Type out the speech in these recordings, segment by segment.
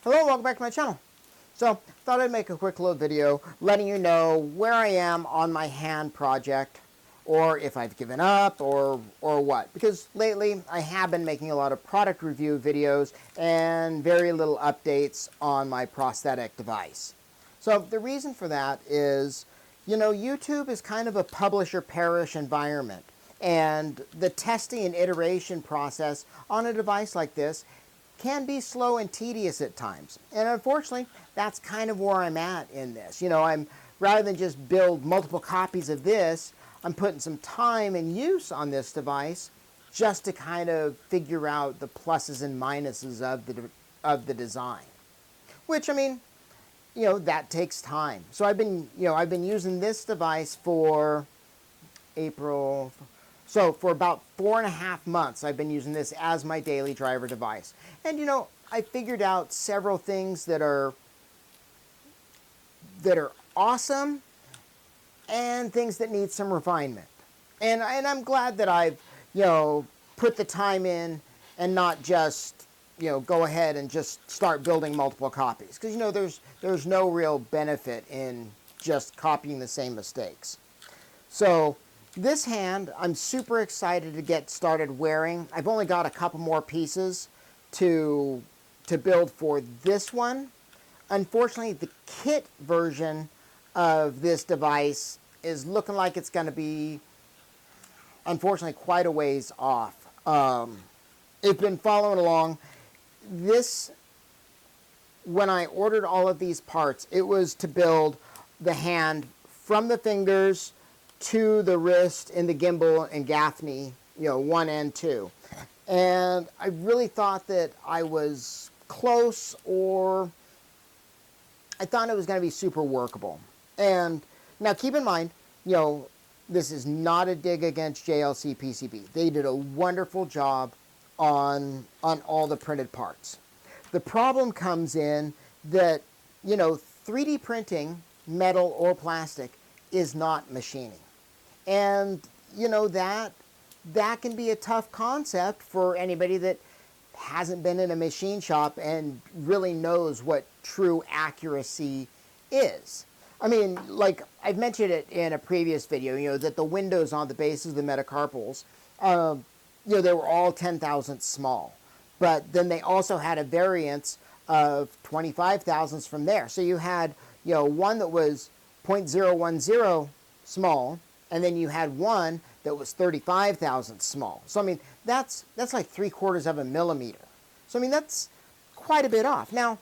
Hello, welcome back to my channel. So, thought I'd make a quick little video letting you know where I am on my hand project, or if I've given up, or what. Because lately, I have been making a lot of product review videos and very little updates on my prosthetic device. So, the reason for that is, you know, YouTube is kind of a publisher-perish environment. And the testing and iteration process on a device like this can be slow and tedious at times. And unfortunately, that's kind of where I'm at in this. You know, rather than just build multiple copies of this, I'm putting some time and use on this device just to kind of figure out the pluses and minuses of the design. Which, I mean, you know, that takes time. So I've been using this device for for about 4.5 months, I've been using this as my daily driver device. And, you know, I figured out several things that are awesome and things that need some refinement. And I'm glad that I've, you know, put the time in and not just, you know, go ahead and just start building multiple copies. Because, you know, there's no real benefit in just copying the same mistakes. So this hand, I'm super excited to get started wearing. I've only got a couple more pieces to build for this one. Unfortunately, the kit version of this device is looking like it's going to be, unfortunately, quite a ways off. It's been following along. When I ordered all of these parts, it was to build the hand from the fingers to the wrist and the gimbal and Gaffney, you know, 1 and 2. And I really thought that I was close, or I thought it was going to be super workable. And now keep in mind, you know, this is not a dig against JLC PCB. They did a wonderful job on all the printed parts. The problem comes in that, you know, 3D printing, metal or plastic, is not machining. And, you know, that can be a tough concept for anybody that hasn't been in a machine shop and really knows what true accuracy is. I mean, like I've mentioned it in a previous video, you know, that the windows on the bases of the metacarpals, you know, they were all 10 thousandths small. But then they also had a variance of 25 thousandths from there. So you had, you know, one that was 0.010 small, and then you had one that was 35 thousandths small. So, I mean, that's like 3/4 of a millimeter. So, I mean, that's quite a bit off. Now,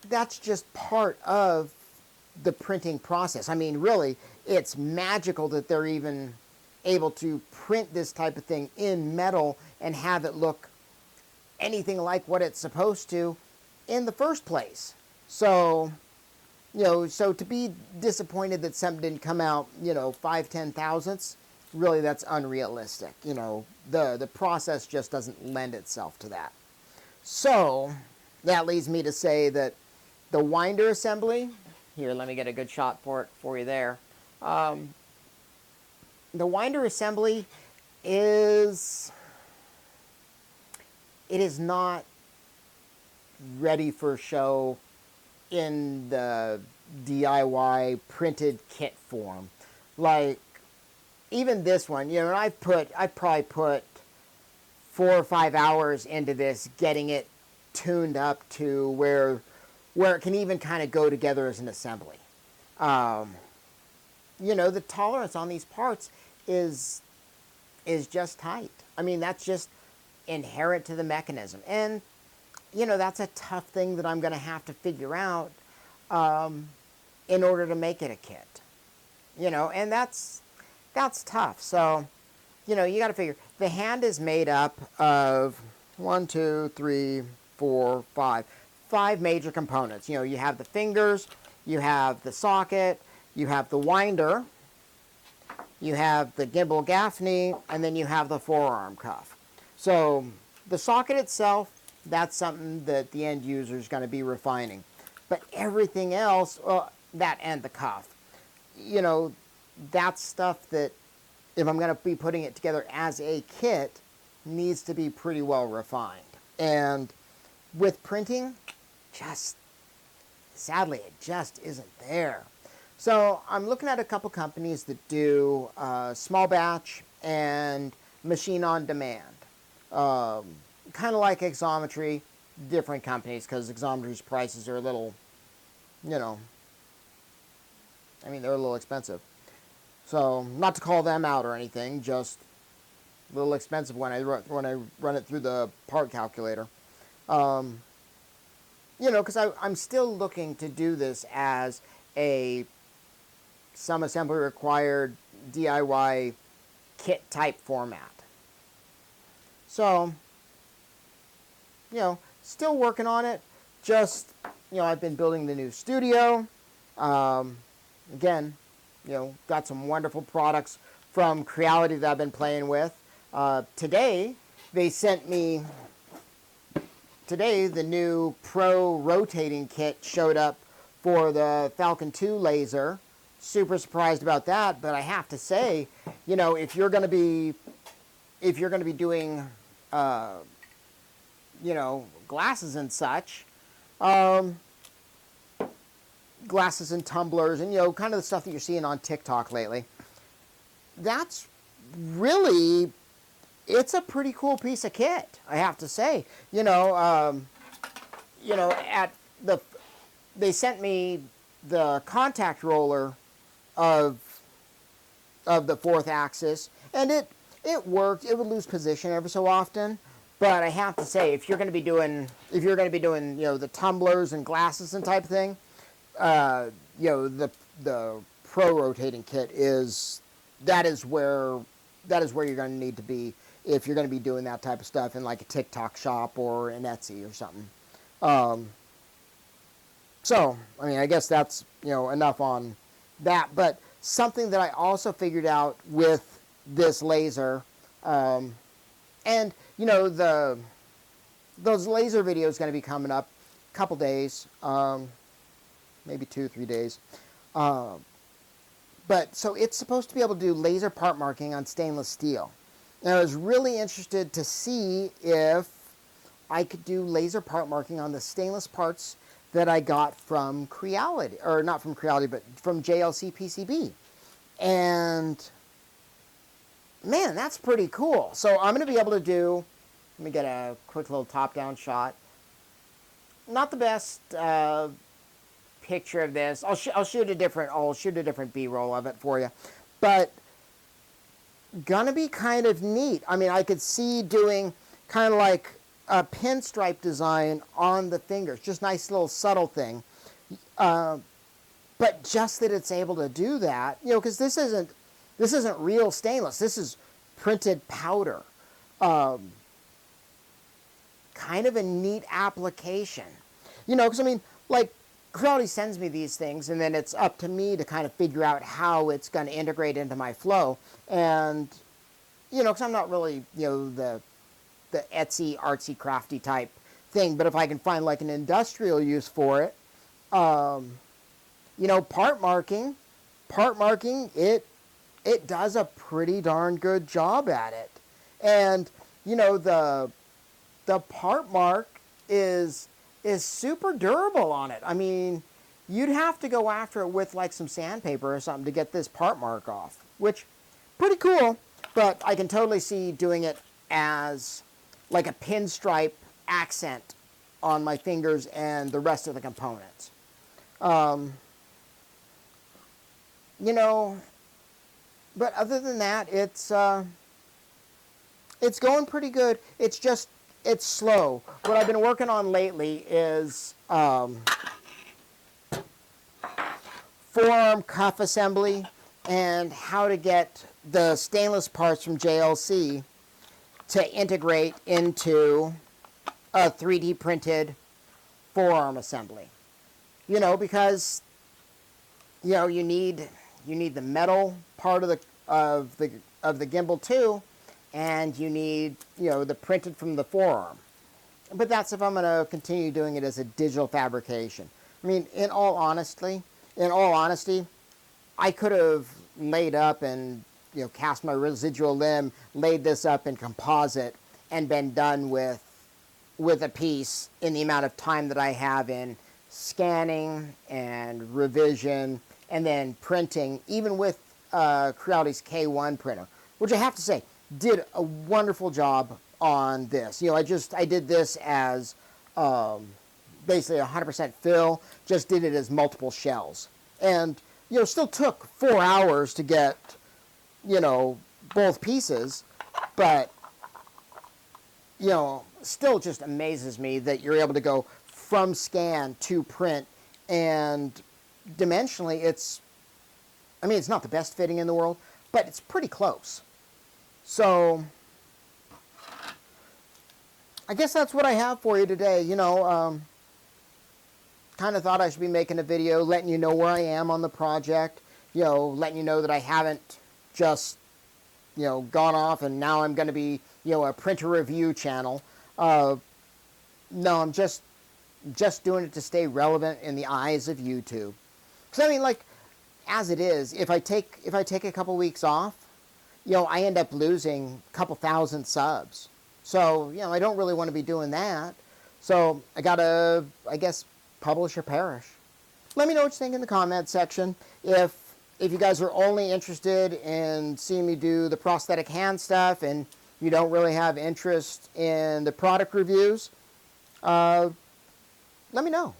that's just part of the printing process. I mean, really, it's magical that they're even able to print this type of thing in metal and have it look anything like what it's supposed to in the first place. So, you know, so to be disappointed that something didn't come out, you know, 5/10 thousandths, really that's unrealistic. You know, the process just doesn't lend itself to that. So that leads me to say that the winder assembly, here, let me get a good shot for you there. The winder assembly is not ready for show in the DIY printed kit form. Like, even this one, you know, I probably put 4 or 5 hours into this, getting it tuned up to where it can even kind of go together as an assembly. You know, the tolerance on these parts is just tight. I mean, that's just inherent to the mechanism. And, you know, that's a tough thing that I'm going to have to figure out in order to make it a kit. You know, and that's tough. So, you know, you got to figure, the hand is made up of 5 major components. You know, you have the fingers, you have the socket, you have the winder, you have the gimbal Gaffney, and then you have the forearm cuff. So the socket itself, that's something that the end user is going to be refining. But everything else, that and the cuff, you know, that's stuff that if I'm going to be putting it together as a kit, needs to be pretty well refined. And with printing, just sadly, it just isn't there. So I'm looking at a couple companies that do small batch and machine on demand. Kind of like Exometry, different companies, because Exometry's prices are a little, you know, I mean, they're a little expensive. So, not to call them out or anything, just a little expensive when I run it through the part calculator. You know, because I'm still looking to do this as some assembly required DIY kit type format. So, you know, still working on it. Just, you know, I've been building the new studio. Again, you know, got some wonderful products from Creality that I've been playing with. Today, they sent me, the new Pro rotating kit showed up for the Falcon 2 laser. Super surprised about that, but I have to say, you know, if you're going to be doing, you know, glasses and such, glasses and tumblers, and, you know, kind of the stuff that you're seeing on TikTok lately, that's really, it's a pretty cool piece of kit, I have to say. You know, they sent me the contact roller of the 4th axis, and it worked. It would lose position every so often, but I have to say, if you're going to be doing, you know, the tumblers and glasses and type of thing, you know, the Pro rotating kit is where you're going to need to be if you're going to be doing that type of stuff in like a TikTok shop or an Etsy or something. So, I mean, I guess that's, you know, enough on that. But something that I also figured out with this laser, and, you know, those laser videos going to be coming up a couple days, maybe 2-3 days. But so it's supposed to be able to do laser part marking on stainless steel. And I was really interested to see if I could do laser part marking on the stainless parts that I got from Creality, or not from Creality, but from JLC PCB. And man, that's pretty cool. So I'm going to be able to do, let me get a quick little top-down shot. Not the best picture of this. I'll shoot a different B-roll of it for you, but gonna be kind of neat. I mean, I could see doing kind of like a pinstripe design on the fingers, just nice little subtle thing. But just that it's able to do that, you know, because this isn't real stainless. This is printed powder. Kind of a neat application, you know, because I mean, like, Creality sends me these things, and then it's up to me to kind of figure out how it's going to integrate into my flow. And, you know, because I'm not really, you know, the Etsy, artsy, crafty type thing, but if I can find like an industrial use for it, you know, part marking, it does a pretty darn good job at it. And, you know, the part mark is super durable on it. I mean, you'd have to go after it with like some sandpaper or something to get this part mark off, which pretty cool, but I can totally see doing it as like a pinstripe accent on my fingers and the rest of the components. You know, but other than that, it's going pretty good. It's slow. What I've been working on lately is forearm cuff assembly and how to get the stainless parts from JLC to integrate into a 3D printed forearm assembly. You know, because, you know, you need the metal part of the gimbal too. And you need, you know, the printed from the forearm. But that's if I'm going to continue doing it as a digital fabrication. I mean, in all honesty, I could have laid up and, you know, cast my residual limb, laid this up in composite, and been done with with a piece in the amount of time that I have in scanning and revision and then printing, even with Creality's K1 printer, which I have to say did a wonderful job on this. You know, I did this as basically 100% fill, just did it as multiple shells. And, you know, still took 4 hours to get, you know, both pieces, but, you know, still just amazes me that you're able to go from scan to print, and dimensionally it's, I mean, it's not the best fitting in the world, but it's pretty close. So I guess that's what I have for you today. You know, kind of thought I should be making a video letting you know where I am on the project, you know, letting you know that I haven't just, you know, gone off and now I'm going to be, you know, a printer review channel. No, I'm just doing it to stay relevant in the eyes of YouTube. Because I mean, like, as it is, if I take a couple weeks off, you know, I end up losing a couple thousand subs. So, you know, I don't really want to be doing that. So I gotta, I guess, publish or perish. Let me know what you think in the comment section. If you guys are only interested in seeing me do the prosthetic hand stuff and you don't really have interest in the product reviews, let me know.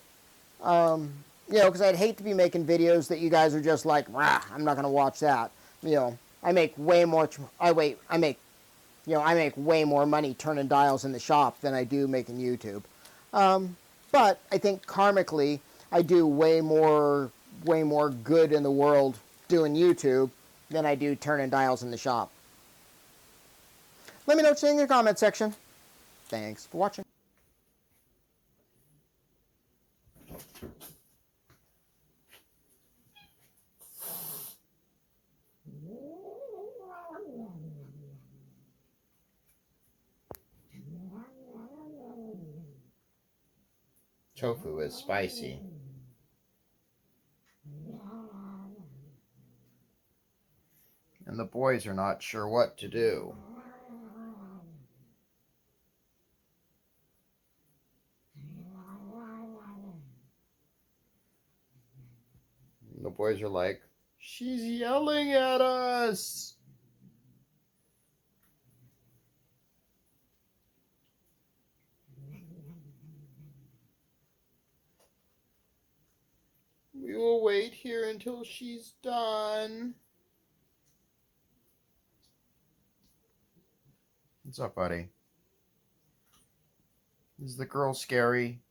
You know, because I'd hate to be making videos that you guys are just like, rah, I'm not going to watch that. You know, I make way more, I make way more money turning dials in the shop than I do making YouTube. But I think karmically, I do way more good in the world doing YouTube than I do turning dials in the shop. Let me know what you think in the comment section. Thanks for watching. Tofu is spicy. And the boys are not sure what to do. And the boys are like, she's yelling at us! We will wait here until she's done. What's up, buddy? Is the girl scary?